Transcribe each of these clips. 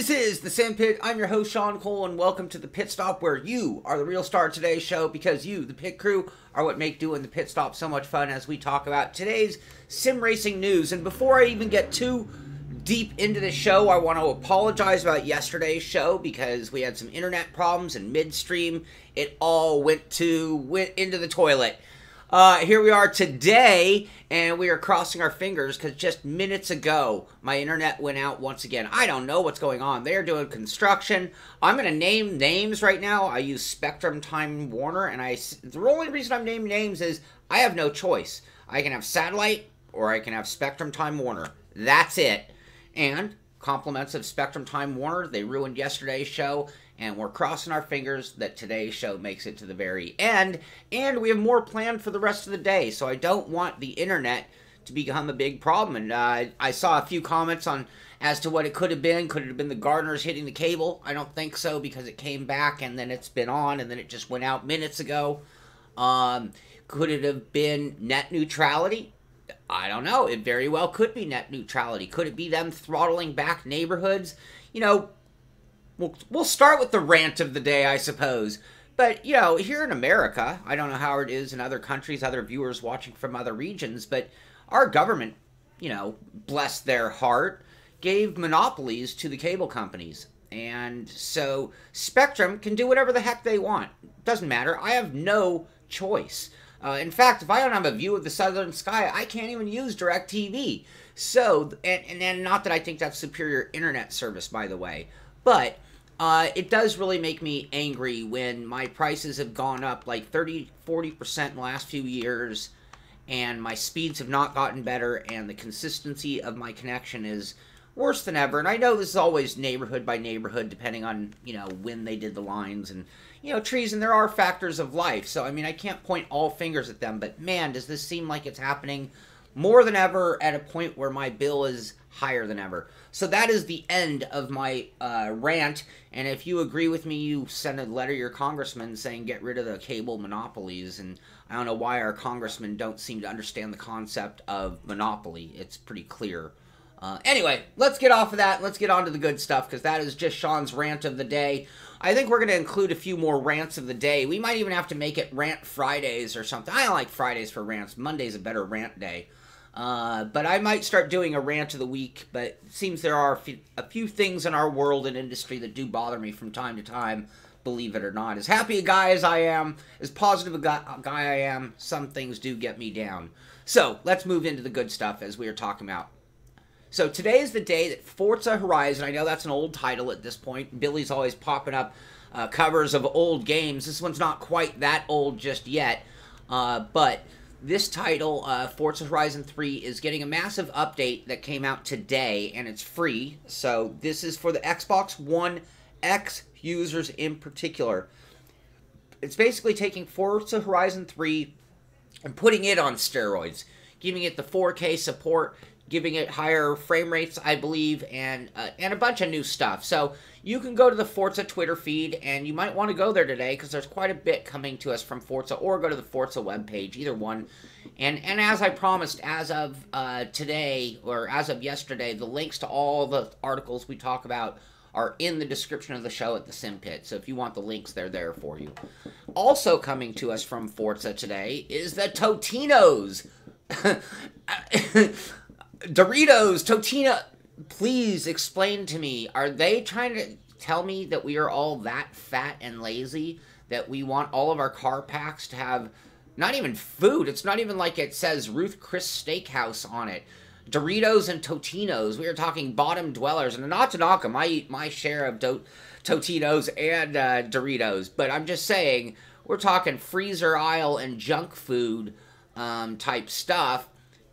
This is the Simpit. I'm your host, Sean Cole, and welcome to the Pit Stop, where you are the real star of today's show because you, the pit crew, are what make doing the pit stop so much fun as we talk about today's sim racing news. And before I even get too deep into the show, I want to apologize about yesterday's show because we had some internet problems and midstream it all went into the toilet. Here we are today, and we are crossing our fingers because just minutes ago, my internet went out once again. I don't know what's going on. They're doing construction. I'm going to name names right now. I use Spectrum Time Warner, and the only reason I'm naming names is I have no choice. I can have satellite, or I can have Spectrum Time Warner. That's it. And compliments of Spectrum Time Warner, they ruined yesterday's show, and we're crossing our fingers that today's show makes it to the very end, and we have more planned for the rest of the day, so I don't want the internet to become a big problem. And I saw a few comments on as to what it could have been. Could it have been the gardeners hitting the cable? I don't think so, because it came back, and then it's been on, and then it just went out minutes ago. Could it have been net neutrality? I don't know. It very well could be net neutrality. Could it be them throttling back neighborhoods? You know, we'll start with the rant of the day, I suppose. But, you know, here in America, I don't know how it is in other countries, other viewers watching from other regions, but our government, you know, bless their heart, gave monopolies to the cable companies. And so Spectrum can do whatever the heck they want. Doesn't matter. I have no choice. In fact, if I don't have a view of the southern sky, I can't even use DirecTV. So, and not that I think that's superior internet service, by the way, but it does really make me angry when my prices have gone up like 30-40% in the last few years, and my speeds have not gotten better, and the consistency of my connection is worse than ever. And I know this is always neighborhood by neighborhood, depending on, you know, when they did the lines and, you know, trees, and there are factors of life. So, I mean, I can't point all fingers at them, but man, does this seem like it's happening more than ever at a point where my bill is higher than ever. So that is the end of my rant, and if you agree with me, you send a letter to your congressman saying get rid of the cable monopolies, and I don't know why our congressmen don't seem to understand the concept of monopoly. It's pretty clear. Anyway, let's get off of that. Let's get on to the good stuff, because that is just Sean's rant of the day. I think we're going to include a few more rants of the day. We might even have to make it Rant Fridays or something. I don't like Fridays for rants. Monday's a better rant day. But I might start doing a rant of the week, but it seems there are a few things in our world and industry that do bother me from time to time, believe it or not. As happy a guy as I am, as positive a guy I am, some things do get me down. So, let's move into the good stuff as we are talking about. So today is the day that Forza Horizon, I know that's an old title at this point, Billy's always popping up covers of old games. This one's not quite that old just yet, but this title, Forza Horizon 3, is getting a massive update that came out today, and it's free. So this is for the Xbox One X users in particular. It's basically taking Forza Horizon 3 and putting it on steroids, giving it the 4K support, giving it higher frame rates, I believe, and a bunch of new stuff. So you can go to the Forza Twitter feed, and you might want to go there today because there's quite a bit coming to us from Forza, or go to the Forza webpage, either one. And as I promised, as of today, or as of yesterday, the links to all the articles we talk about are in the description of the show at the Simpit. So if you want the links, they're there for you. Also coming to us from Forza today is the Totinos. Doritos, Totina, please explain to me, are they trying to tell me that we are all that fat and lazy that we want all of our car packs to have not even food? It's not even like it says Ruth Chris Steakhouse on it. Doritos and Totinos, we are talking bottom dwellers, and not to knock them, I eat my share of Totinos and Doritos, but I'm just saying, we're talking freezer aisle and junk food type stuff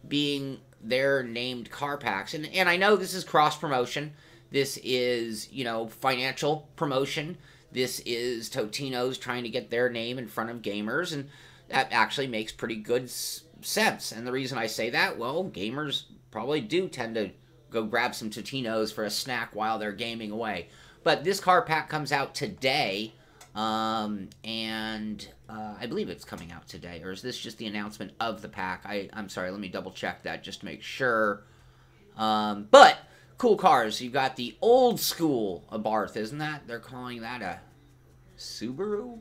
being their named car packs. And I know this is cross-promotion. This is, you know, financial promotion. This is Totino's trying to get their name in front of gamers, and that actually makes pretty good sense. And the reason I say that, well, gamers probably do tend to go grab some Totino's for a snack while they're gaming away. But this car pack comes out today, and I believe it's coming out today, or is this just the announcement of the pack? I'm sorry, let me double check that just to make sure. But Cool cars. You've got the old school Abarth, isn't that? They're calling that a Subaru?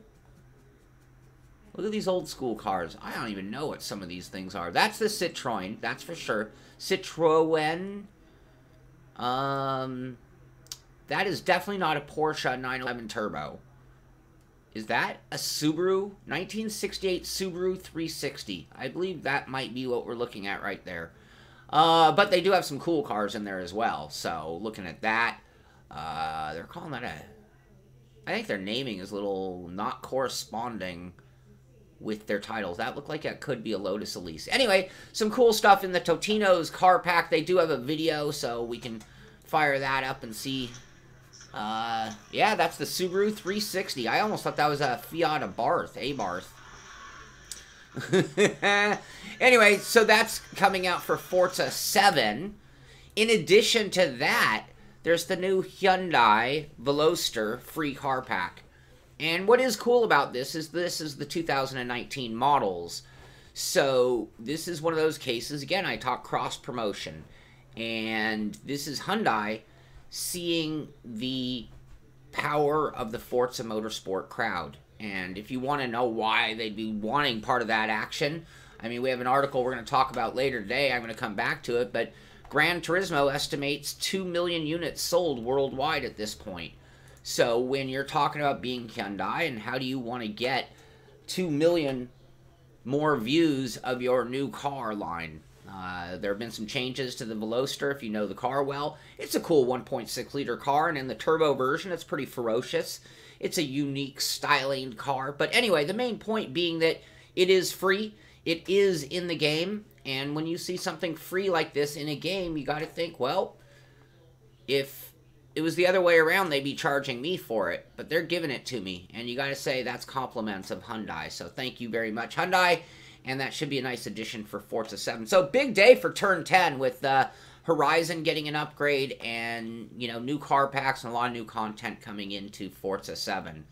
Look at these old school cars. I don't even know what some of these things are. That's the Citroen, that's for sure. Citroen. That is definitely not a Porsche 911 Turbo. Is that a Subaru? 1968 Subaru 360. I believe that might be what we're looking at right there. But they do have some cool cars in there as well. So, looking at that, they're calling that a... I think their naming is a little not corresponding with their titles. That looked like it could be a Lotus Elise. Anyway, some cool stuff in the Totino's car pack. They do have a video, so we can fire that up and see. Yeah, that's the Subaru 360. I almost thought that was a Fiat Abarth. Anyway, so that's coming out for Forza 7. In addition to that, there's the new Hyundai Veloster free car pack. And what is cool about this is the 2019 models. So this is one of those cases, again, I talk cross-promotion. And this is Hyundai seeing the power of the Forza Motorsport crowd. And if you want to know why they'd be wanting part of that action, I mean, we have an article we're going to talk about later today. I'm going to come back to it. But Gran Turismo estimates 2 million units sold worldwide at this point. So when you're talking about being Hyundai and how do you want to get 2 million more views of your new car line, there have been some changes to the Veloster if you know the car well. It's a cool 1.6 liter car, and in the turbo version it's pretty ferocious. It's a unique styling car. But anyway, the main point being that it is free. It is in the game. And when you see something free like this in a game, you got to think, well, if it was the other way around, they'd be charging me for it. But they're giving it to me. And you got to say that's compliments of Hyundai. So thank you very much, Hyundai. And that should be a nice addition for Forza 7. So big day for Turn 10 with Horizon getting an upgrade and, you know, new car packs and a lot of new content coming into Forza 7.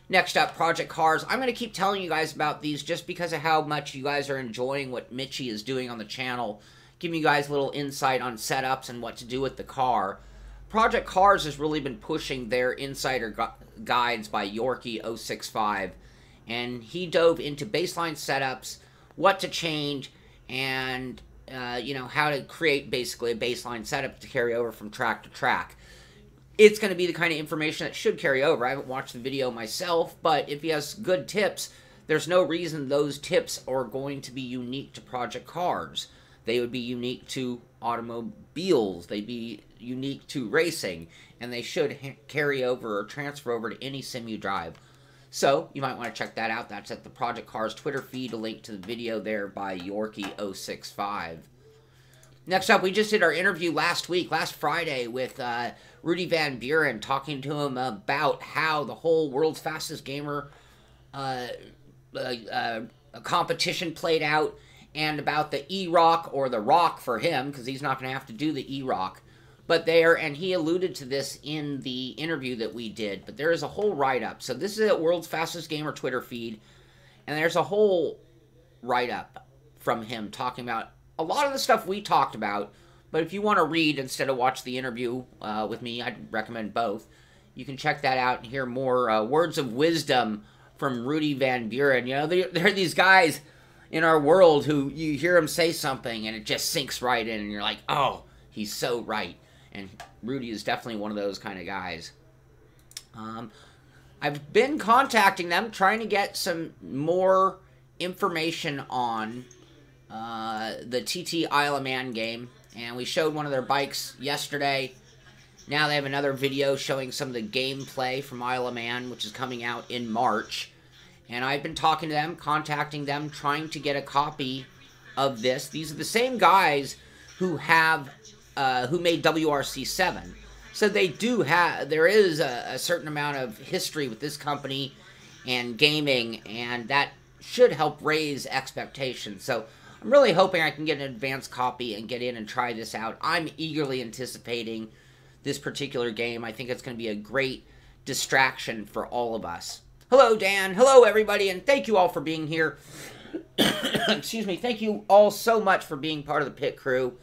Next up, Project Cars. I'm going to keep telling you guys about these just because of how much you guys are enjoying what Mitchie is doing on the channel. Giving you guys a little insight on setups and what to do with the car. Project Cars has really been pushing their insider guides by Yorkie065. And he dove into baseline setups, what to change, and, you know, how to create basically a baseline setup to carry over from track to track. It's going to be the kind of information that should carry over. I haven't watched the video myself, but if he has good tips, there's no reason those tips are going to be unique to Project Cars. They would be unique to automobiles. They'd be unique to racing, and they should carry over or transfer over to any sim you drive. So, you might want to check that out. That's at the Project Cars Twitter feed. A link to the video there by Yorkie065. Next up, we just did our interview last Friday, with Rudy Van Buren, talking to him about how the whole World's Fastest Gamer competition played out, and about the E-Rock, or the Rock for him, because he's not going to have to do the E-Rock. But and he alluded to this in the interview that we did, but there is a whole write-up. So this is at World's Fastest Gamer Twitter feed, and there's a whole write-up from him talking about a lot of the stuff we talked about. But if you want to read instead of watch the interview with me, I'd recommend both. You can check that out and hear more words of wisdom from Rudy Van Buren. You know, there are these guys in our world who you hear them say something and it just sinks right in, and you're like, oh, he's so right. And Rudy is definitely one of those kind of guys. I've been contacting them, trying to get some more information on the TT Isle of Man game. And we showed one of their bikes yesterday. Now they have another video showing some of the gameplay from Isle of Man, which is coming out in March. And I've been talking to them, contacting them, trying to get a copy of this. These are the same guys who have... who made WRC7. So they do have, there is a certain amount of history with this company and gaming, and that should help raise expectations. So I'm really hoping I can get an advanced copy and get in and try this out. I'm eagerly anticipating this particular game. I think it's going to be a great distraction for all of us. Hello, Dan. Hello, everybody, and thank you all for being here. Excuse me. Thank you all so much for being part of the pit crew.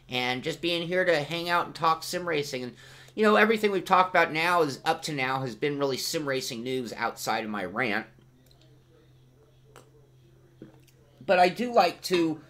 and just being here to hang out and talk sim racing. And, you know, everything we've talked about now is up to now has been really sim racing news outside of my rant. But I do like to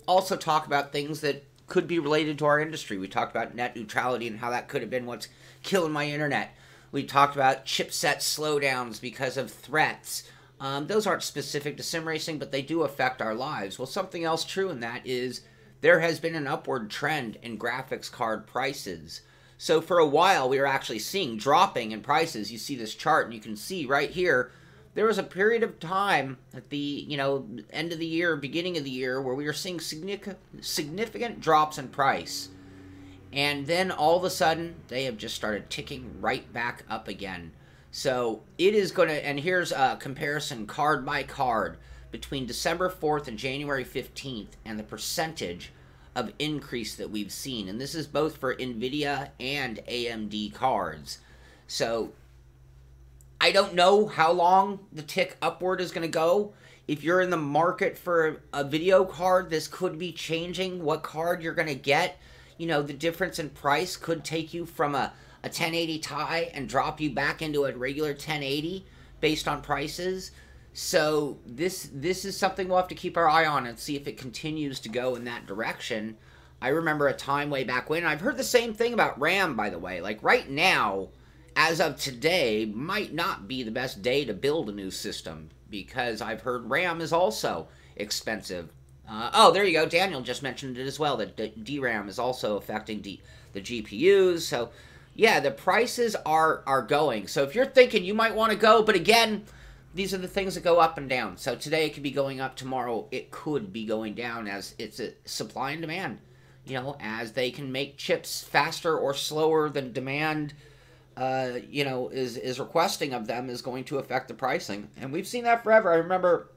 also talk about things that could be related to our industry. We talked about net neutrality and how that could have been what's killing my internet. We talked about chipset slowdowns because of threats. Those aren't specific to sim racing, but they do affect our lives. Well, something else true in that is there has been an upward trend in graphics card prices. So for a while, we were actually seeing dropping in prices. You see this chart, and you can see right here, there was a period of time at the, end of the year, beginning of the year, where we were seeing significant drops in price. And then all of a sudden, they have just started ticking right back up again. So it is going to, and here's a comparison card by card between December 4th and January 15th and the percentage of increase that we've seen. And this is both for NVIDIA and AMD cards. So I don't know how long the tick upward is going to go. If you're in the market for a video card, this could be changing what card you're going to get. You know, the difference in price could take you from a 1080 Ti and drop you back into a regular 1080 based on prices. So this is something we'll have to keep our eye on and see if it continues to go in that direction. I remember a time way back when, and I've heard the same thing about RAM, by the way. Like right now, as of today, might not be the best day to build a new system because I've heard RAM is also expensive. Oh, there you go. Daniel just mentioned it as well, that DRAM is also affecting the GPUs. So, yeah, the prices are going. So if you're thinking you might want to go, but again, these are the things that go up and down. So today it could be going up. Tomorrow it could be going down as it's a supply and demand. You know, as they can make chips faster or slower than demand is requesting of them is going to affect the pricing. And we've seen that forever. I remember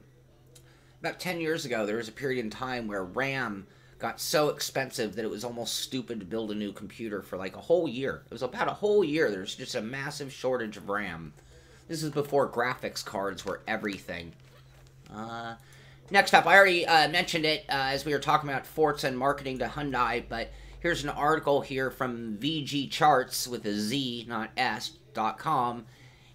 about 10 years ago, there was a period in time where RAM got so expensive that it was almost stupid to build a new computer for like a whole year. It was about a whole year. There's just a massive shortage of RAM. This is before graphics cards were everything. Next up, I already mentioned it as we were talking about Forza and marketing to Hyundai, but here's an article here from VG Charts with a Z, not S.com,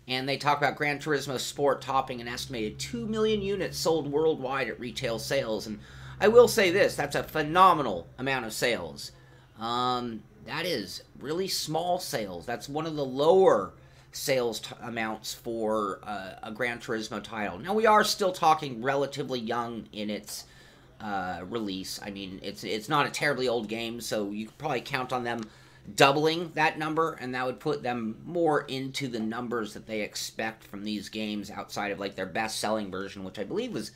and they talk about Gran Turismo Sport topping an estimated 2 million units sold worldwide at retail sales. And I will say this, that's a phenomenal amount of sales. That is really small sales. That's one of the lower sales amounts for a Gran Turismo title. Now, we are still talking relatively young in its release. I mean, it's not a terribly old game, so you could probably count on them doubling that number, and that would put them more into the numbers that they expect from these games outside of like their best-selling version, which I believe was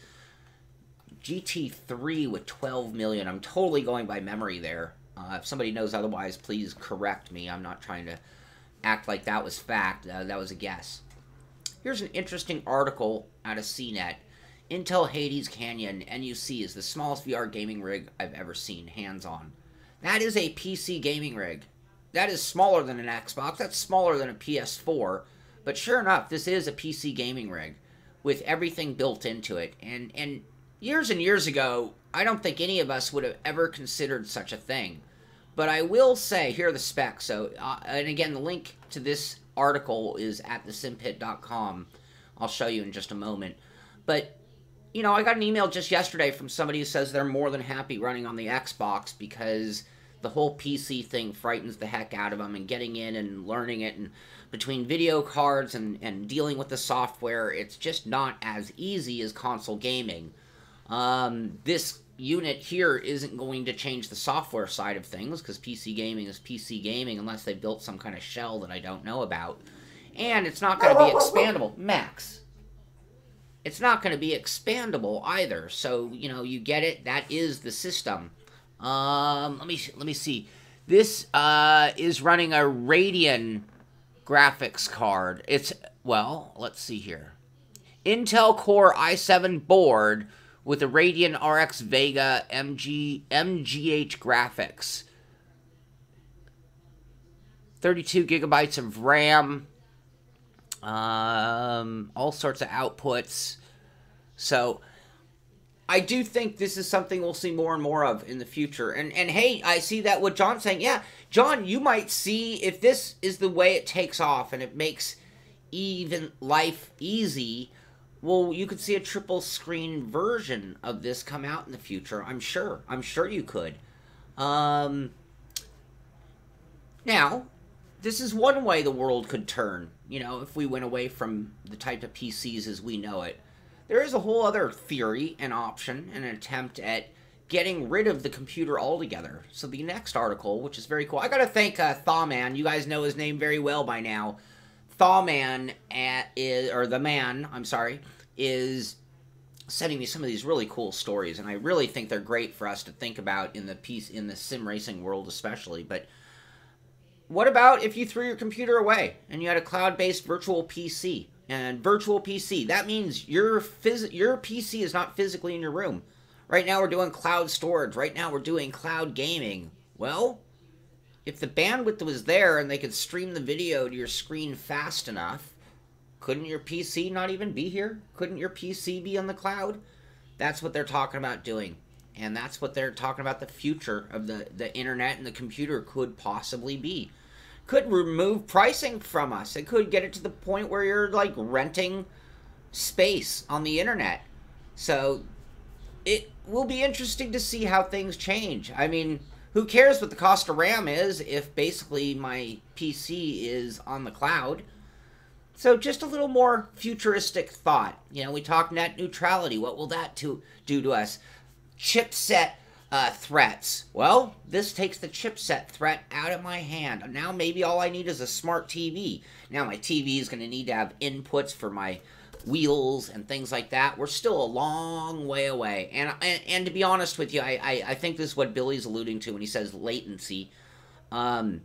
GT3 with 12 million. I'm totally going by memory there. If somebody knows otherwise, please correct me. I'm not trying to act like that was fact. That was a guess. Here's an interesting article out of CNET. Intel Hades Canyon NUC is the smallest VR gaming rig I've ever seen, hands-on. That is a PC gaming rig. That is smaller than an Xbox. That's smaller than a PS4. But sure enough, this is a PC gaming rig with everything built into it. And years and years ago, I don't think any of us would have ever considered such a thing. But I will say, here are the specs. So, and again, the link to this article is at thesimpit.com. I'll show you in just a moment. But, you know, I got an email just yesterday from somebody who says they're more than happy running on the Xbox because the whole PC thing frightens the heck out of them, and getting in and learning it, and between video cards and dealing with the software, it's just not as easy as console gaming. This unit here isn't going to change the software side of things because PC gaming is PC gaming unless they built some kind of shell that I don't know about. And it's not going to be expandable. Max. It's not going to be expandable either. So, you know, you get it. That is the system. Let me see. This is running a Radeon graphics card. It's, well, let's see here. Intel Core i7 board with a Radeon RX Vega MGH graphics. 32 gigabytes of RAM. All sorts of outputs. So, I do think this is something we'll see more and more of in the future. And hey, I see that what John's saying. Yeah, John, you might see if this is the way it takes off and it makes even life easy. Well, you could see a triple screen version of this come out in the future. I'm sure you could. Now, this is one way the world could turn, you know, if we went away from the type of PCs as we know it. There is a whole other theory and option and an attempt at getting rid of the computer altogether. So the next article, which is very cool. I got to thank Thawman. You guys know his name very well by now. Thawman is sending me some of these really cool stories, and I really think they're great for us to think about in the sim racing world especially. But what about if you threw your computer away and you had a cloud-based virtual PC? And virtual PC, that means your PC is not physically in your room. Right now we're doing cloud storage. Right now we're doing cloud gaming. Well, if the bandwidth was there and they could stream the video to your screen fast enough, couldn't your PC not even be here? Couldn't your PC be on the cloud? That's what they're talking about doing. And that's what they're talking about the future of the internet and the computer could possibly be. Could remove pricing from us. It could get it to the point where you're like renting space on the internet. So it will be interesting to see how things change. I mean, who cares what the cost of RAM is if basically my PC is on the cloud? So just a little more futuristic thought. You know, we talk net neutrality. What will that do to us? Chipset threats. Well, this takes the chipset threat out of my hand. Now maybe all I need is a smart TV. Now my TV is going to need to have inputs for my wheels and things like that. We're still a long way away. And to be honest with you, I think this is what Billy's alluding to when he says latency. There's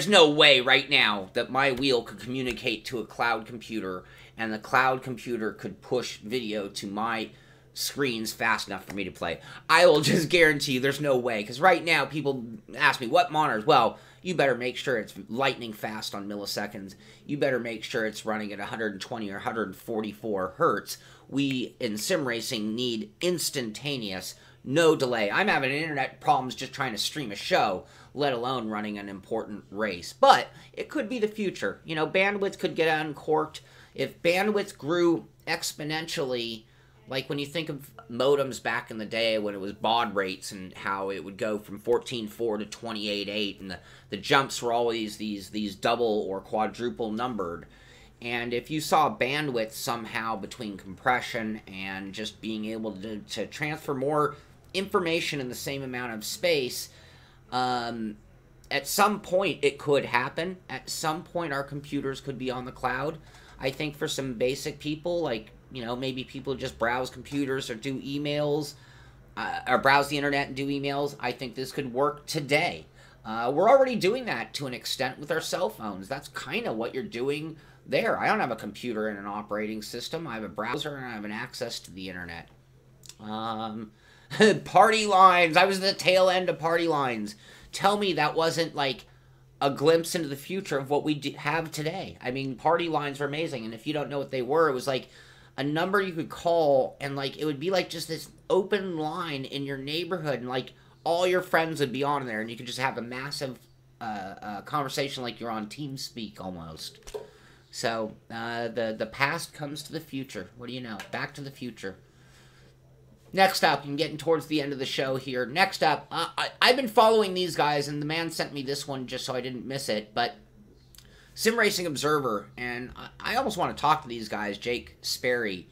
no way right now that my wheel could communicate to a cloud computer and the cloud computer could push video to my screens fast enough for me to play. I will just guarantee you there's no way, because right now people ask me, what monitors? Well, you better make sure it's lightning fast on milliseconds. You better make sure it's running at 120 or 144 hertz. We, in sim racing, need instantaneous, no delay. I'm having internet problems just trying to stream a show, let alone running an important race. But it could be the future. You know, bandwidth could get uncorked. If bandwidth grew exponentially, like when you think of modems back in the day when it was baud rates and how it would go from 14.4 to 28.8, and the jumps were always these double or quadruple numbered. And if you saw bandwidth somehow between compression and just being able to transfer more information in the same amount of space, at some point it could happen. At some point our computers could be on the cloud. I think for some basic people, like, you know, maybe people just browse computers or do emails, or browse the internet and do emails, I think this could work today. We're already doing that to an extent with our cell phones. That's kind of what you're doing there. I don't have a computer and an operating system. I have a browser and I have an access to the internet. Party lines. I was at the tail end of party lines. Tell me that wasn't like a glimpse into the future of what we have today. I mean, party lines were amazing. And if you don't know what they were, it was like a number you could call, and like it would be like just this open line in your neighborhood, and like all your friends would be on there, and you could just have a massive conversation like you're on TeamSpeak almost. So the past comes to the future. What do you know? Back to the future. Next up, I'm getting towards the end of the show here. Next up, I've been following these guys, and the man sent me this one just so I didn't miss it, but Sim Racing Observer, and I almost want to talk to these guys, Jake Sperry,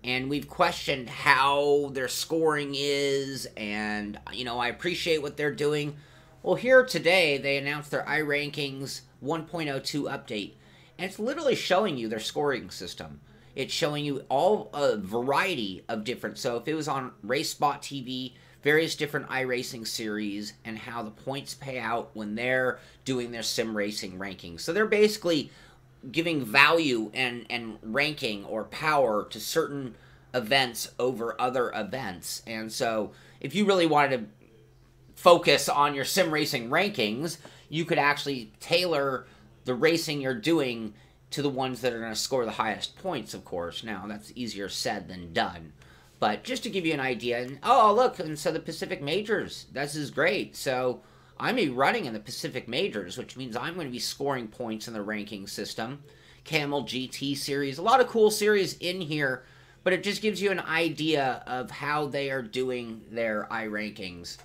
and we've questioned how their scoring is, and, you know, I appreciate what they're doing. Well, here today, they announced their iRankings 1.02 update, and it's literally showing you their scoring system. It's showing you all a variety of different, so if it was on RaceSpot TV, various different iRacing series, and how the points pay out when they're doing their sim racing rankings. So they're basically giving value and ranking or power to certain events over other events. And so if you really wanted to focus on your sim racing rankings, you could actually tailor the racing you're doing to the ones that are going to score the highest points, of course. Now, that's easier said than done. But just to give you an idea, and oh, look, and so the Pacific Majors, this is great. So I'm going to be running in the Pacific Majors, which means I'm going to be scoring points in the ranking system. Camel GT series, a lot of cool series in here, but it just gives you an idea of how they are doing their iRankings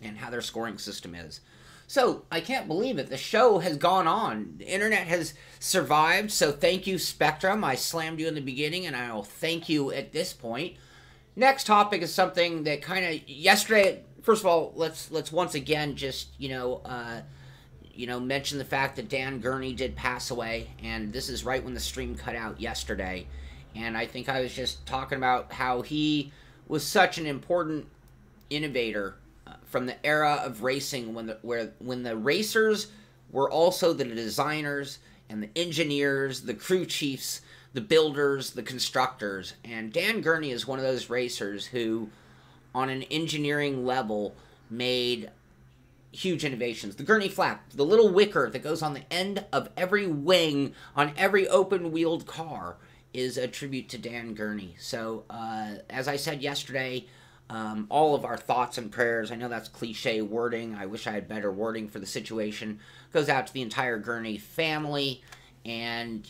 and how their scoring system is. So, I can't believe it. The show has gone on. The internet has survived, so thank you, Spectrum. I slammed you in the beginning, and I'll thank you at this point. Next topic is something that kind of, yesterday, first of all, let's once again just, mention the fact that Dan Gurney did pass away, and this is right when the stream cut out yesterday. And I think I was just talking about how he was such an important innovator from the era of racing when the racers were also the designers and the engineers, the crew chiefs, the builders, the constructors. And Dan Gurney is one of those racers who, on an engineering level, made huge innovations. The Gurney flap, the little wicker that goes on the end of every wing on every open-wheeled car, is a tribute to Dan Gurney. So, as I said yesterday, all of our thoughts and prayers, I know that's cliche wording, I wish I had better wording for the situation, goes out to the entire Gurney family. And,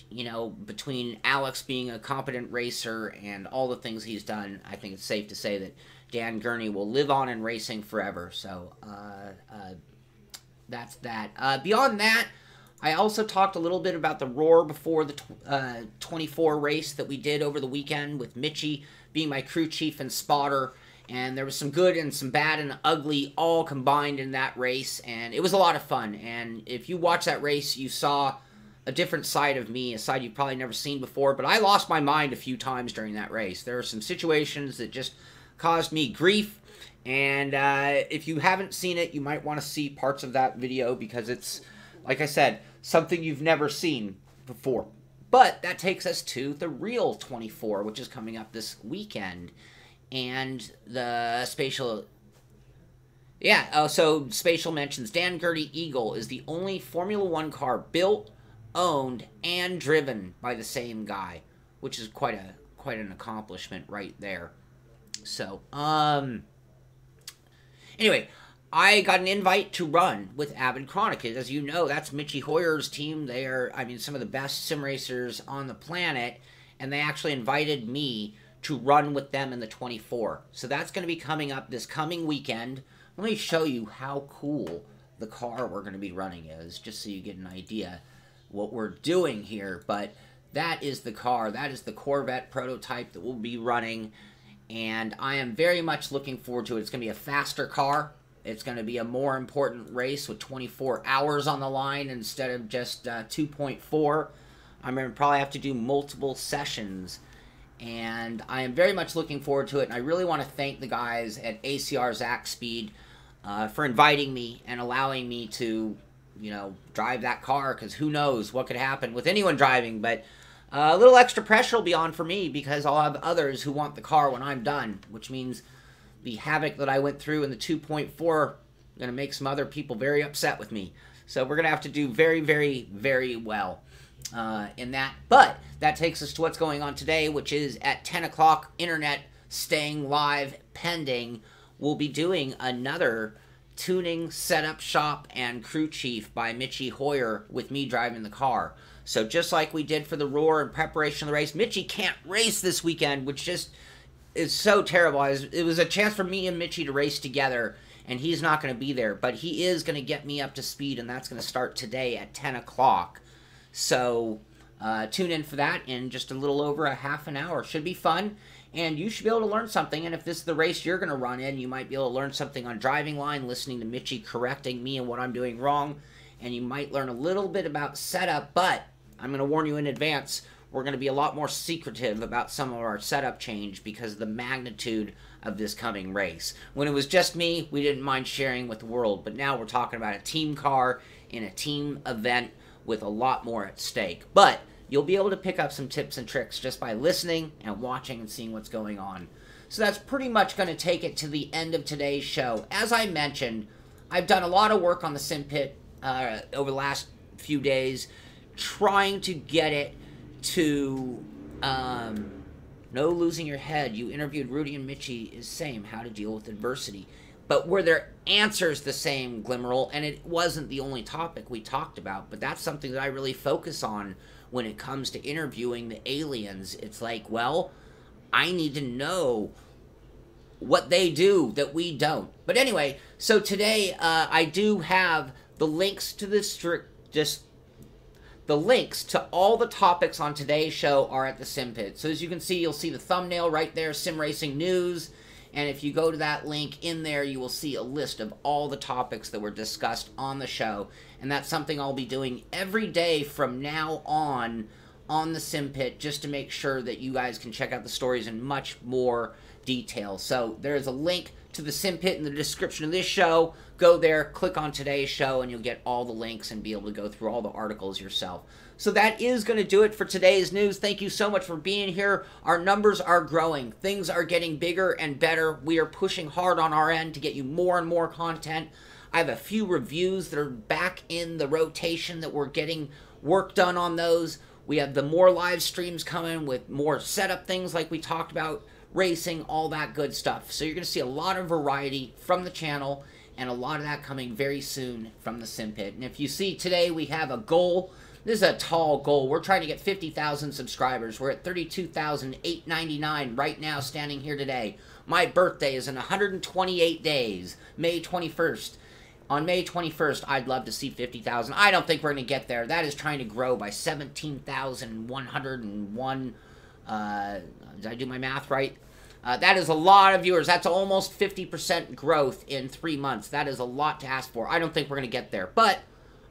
between Alex being a competent racer and all the things he's done, I think it's safe to say that Dan Gurney will live on in racing forever. So, that's that. Beyond that, I also talked a little bit about the Roar before the 24 race that we did over the weekend with Mitchie being my crew chief and spotter. And there was some good and some bad and ugly all combined in that race. And it was a lot of fun. And if you watch that race, you saw a different side of me, a side you've probably never seen before. But I lost my mind a few times during that race. There are some situations that just caused me grief. And if you haven't seen it, you might want to see parts of that video because it's, like I said, something you've never seen before. But that takes us to the real 24, which is coming up this weekend. And the Spatial... Yeah, so Spatial mentions Dan Gurney Eagle is the only Formula One car built, owned, and driven by the same guy, which is quite an accomplishment right there. So, anyway, I got an invite to run with Avid Chronic. As you know, that's Mitchie Hoyer's team. They are, some of the best sim racers on the planet, and they actually invited me to run with them in the 24. So that's going to be coming up this coming weekend. Let me show you how cool the car we're going to be running is, just so you get an idea what we're doing here. But that is the car. That is the Corvette prototype that we'll be running, and I am very much looking forward to it. It's going to be a faster car. It's going to be a more important race with 24 hours on the line instead of just 2.4. I'm going to probably have to do multiple sessions, and I am very much looking forward to it. And I really want to thank the guys at ACR Zach Speed for inviting me and allowing me to, drive that car, because who knows what could happen with anyone driving. But a little extra pressure will be on for me because I'll have others who want the car when I'm done, which means the havoc that I went through in the 2.4 going to make some other people very upset with me. So we're going to have to do very, very, very well in that. But that takes us to what's going on today, which is at 10 o'clock, internet staying live pending. We'll be doing another tuning, setup shop, and crew chief by Mitchie Hoyer with me driving the car. So just like we did for the Roar in preparation of the race, Mitchie can't race this weekend, which just is so terrible. It was a chance for me and Mitchie to race together, and he's not going to be there. But he is going to get me up to speed, and that's going to start today at 10 o'clock. So tune in for that in just a little over a half an hour. Should be fun, and you should be able to learn something. And if this is the race you're going to run in, you might be able to learn something on driving line, listening to Mitchie correcting me and what I'm doing wrong. And you might learn a little bit about setup, but I'm going to warn you in advance, we're going to be a lot more secretive about some of our setup change because of the magnitude of this coming race. When it was just me, we didn't mind sharing with the world, but now we're talking about a team car in a team event with a lot more at stake. But you'll be able to pick up some tips and tricks just by listening and watching and seeing what's going on. So that's pretty much going to take it to the end of today's show. As I mentioned, I've done a lot of work on the Simpit over the last few days, trying to get it to No losing your head. You interviewed Rudy and Mitchie is same. How to deal with adversity. But were their answers the same, Glimmerl? And it wasn't the only topic we talked about, but that's something that I really focus on when it comes to interviewing the aliens. It's like, well, I need to know what they do that we don't. But anyway, so today I do have the links to the links to all the topics on today's show are at the Simpit. So as you can see, you'll see the thumbnail right there, Sim Racing News. And if you go to that link in there, you will see a list of all the topics that were discussed on the show. And that's something I'll be doing every day from now on the Simpit, just to make sure that you guys can check out the stories in much more detail. So there's a link to the Simpit in the description of this show. Go there, click on today's show, and you'll get all the links and be able to go through all the articles yourself. So that is going to do it for today's news. Thank you so much for being here. Our numbers are growing. Things are getting bigger and better. We are pushing hard on our end to get you more and more content. I have a few reviews that are back in the rotation that we're getting work done on those. We have the more live streams coming with more setup things like we talked about, racing, all that good stuff. So you're going to see a lot of variety from the channel, and a lot of that coming very soon from the Simpit. And if you see today, we have a goal. This is a tall goal. We're trying to get 50,000 subscribers. We're at 32,899 right now, standing here today. My birthday is in 128 days, May 21st. On May 21st, I'd love to see 50,000. I don't think we're going to get there. That is trying to grow by 17,101. Did I do my math right? That is a lot of viewers. That's almost 50% growth in 3 months. That is a lot to ask for. I don't think we're going to get there. But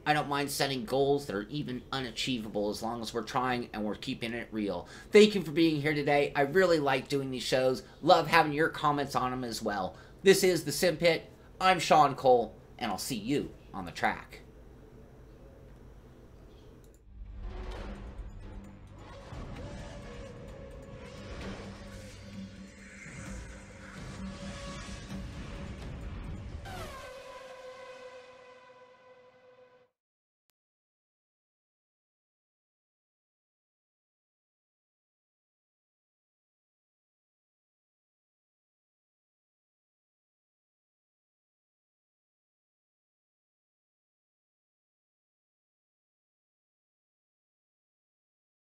I don't mind setting goals that are even unachievable as long as we're trying and we're keeping it real. Thank you for being here today. I really like doing these shows. Love having your comments on them as well. This is the Simpit. I'm Sean Cole, and I'll see you on the track.